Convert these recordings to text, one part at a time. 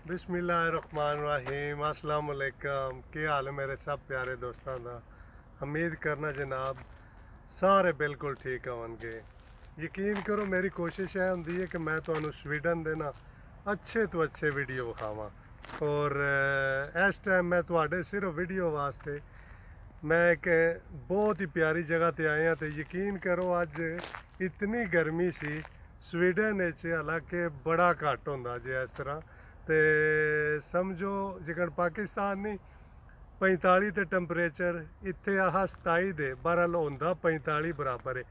बिस्मिल्लाहिर्रहमानिर्रहीम अस्सलाम वालेकुम। क्या हाल है मेरे सब प्यारे दोस्तों का। उम्मीद करना जनाब सारे बिल्कुल ठीक होंगे। यकीन करो मेरी कोशिश है होंगी है कि मैं तो स्वीडन दे ना अच्छे तो अच्छे वीडियो विखावा और इस टाइम मैं तो सिर्फ वीडियो वास्ते मैं एक बहुत ही प्यारी जगह ते आया तो यकीन करो अज इतनी गर्मी सी स्वीडन हालांकि बड़ा घट होंदा जे इस तरह तो समझो जेकर पाकिस्तान नहीं 45 ते टैंपरेचर इत्थे आह 27 दे बहरहाल होंदा 45 बराबर है।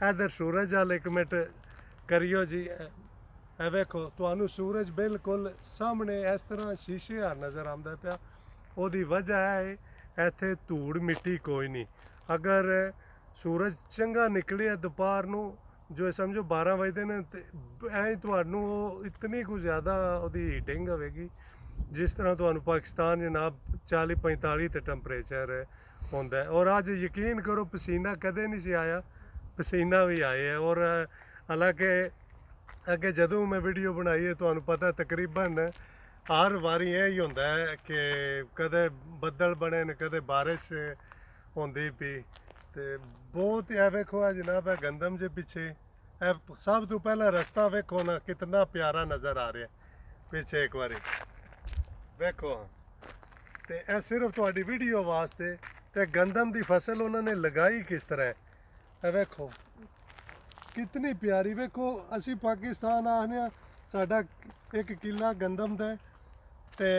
इधर सूरज वाल एक मिनट करियो जी ए वेखो तुहानू सूरज बिल्कुल सामने इस तरह शीशे हार नज़र आंदा पिया। ओदी वजह है इत्थे धूड़ मिट्टी कोई नहीं। अगर सूरज चंगा निकले दोपहर नू जो समझो 12 बजते ने ऐ तुहानू इतनी कुछ ज़्यादा ओदी हीटिंग होगी जिस तरह तुहानू पाकिस्तान जनाब 40-45 ते टैंपरेचर होंदा है। और अज यकीन करो पसीना कदे नहीं सी आया, पसीना भी आए है। और हालांकि अगे जदों मैं वीडियो बनाई है तुहानू पता तकरीबन हर वारी यही होंदा है कि कदे बदल बने ने कदे बारिश होंदी पी ते बहुत ही वेखो जनाब है गंदम जे पिछे सब तो पहला रास्ता वेखो ना कितना प्यारा नज़र आ रहा है पिछे एक बारी वेखो ते ए सिर्फ तुहाडी वीडियो वास्ते ते गंदम दी फसल उन्होंने लगाई किस तरह है वेखो कितनी प्यारी। वेखो असी पाकिस्तान आखने साडा एक किला गंदम दा ते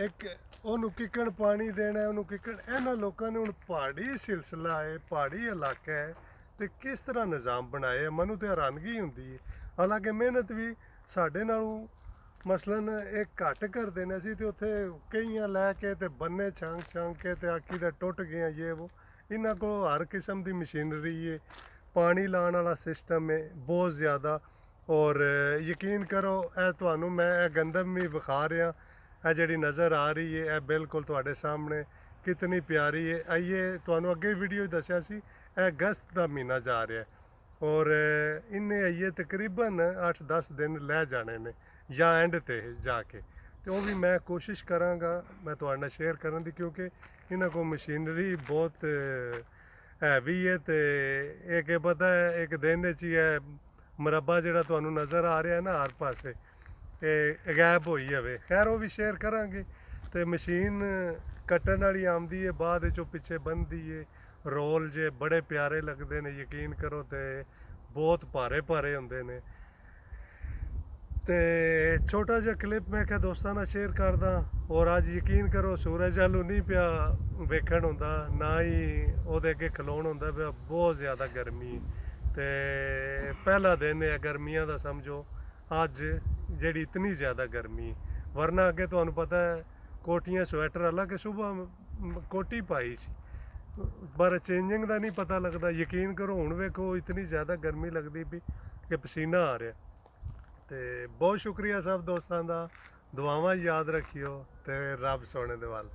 एक ਉਹਨੂੰ ਕਿੱਕਣ ਪਾਣੀ ਦੇਣਾ ਉਹਨੂੰ ਕਿੱਕਣ ਇਹਨਾਂ ਲੋਕਾਂ ਨੇ ਹੁਣ ਪਹਾੜੀ ਸਿਲਸਿਲਾ ਹੈ ਪਹਾੜੀ ਇਲਾਕਾ ਹੈ ਤੇ ਕਿਸ ਤਰ੍ਹਾਂ ਨਿਜ਼ਾਮ ਬਣਾਏ ਮੈਨੂੰ ਤੇ ਹੈਰਾਨਗੀ ਹੁੰਦੀ ਹੈ। ਹਾਲਾਂਕਿ ਮਿਹਨਤ ਵੀ ਸਾਡੇ ਨਾਲੋਂ ਮਸਲਨ ਇੱਕ ਘੱਟ ਕਰਦੇ ਨੇ ਅਸੀਂ ਤੇ ਉੱਥੇ ਕਈਆਂ ਲੈ ਕੇ ਤੇ ਬੰਨੇ ਛਾਂਗ ਕੇ ਤੇ ਆਖੀ ਦਾ ਟੁੱਟ ਗਿਆ ਇਹ ਉਹ ਇਹਨਾਂ ਕੋਲ ਹਰ ਕਿਸਮ ਦੀ ਮਸ਼ੀਨਰੀ ਹੈ ਪਾਣੀ ਲਾਉਣ ਵਾਲਾ ਸਿਸਟਮ ਹੈ ਬਹੁਤ ਜ਼ਿਆਦਾ। और यकीन करो ए तुहानू मैं गंदम भी विखा रहा है जी नज़र आ रही है यह बिल्कुल तुहाडे सामने कितनी प्यारी है। आइए तुहानू अगे वीडियो दसिया सी अगस्त का महीना जा रहा है और इन्हें आइए तकरीबन 8-10 दिन लै जाने ने या एंड ते जाके तो वो भी मैं कोशिश कराँगा मैं तुहाडे नाल शेयर करने की क्योंकि इन्हों को मशीनरी बहुत हैवी है तो एक पता है एक दिन च ही है मुरब्बा जो तुहानू नज़र आ रहा है ना हर पासे गैप हो जाए। खैर वो भी शेयर करांगे तो मशीन कट्टन वाली आमदी है बाद चो पिछे बनती है रोल जे बड़े प्यारे लगते हैं यकीन करो तो बहुत भारे भारे होंगे ने। तो छोटा जहा क्लिप मैं क्या दोस्तों ना शेयर करदा और अज यकीन करो सूरज वालू नहीं पिया वेखण होंदा ना ही उहदे अगे खलोण होंदा पिया बहुत ज़्यादा गर्मी ते पहला दिन है गर्मियां का समझो अज जी इतनी ज़्यादा गर्मी वरना अगे तो पता है कोटियां स्वेटर हालांकि सुबह कोटी पाई सी पर चेंजिंग का नहीं पता लगता। यकीन करो हुण वेखो इतनी ज़्यादा गर्मी लगती भी कि पसीना आ रहा। तो बहुत शुक्रिया सब दोस्तों का दुआवां याद रखियो तो रब सोने दे वाल।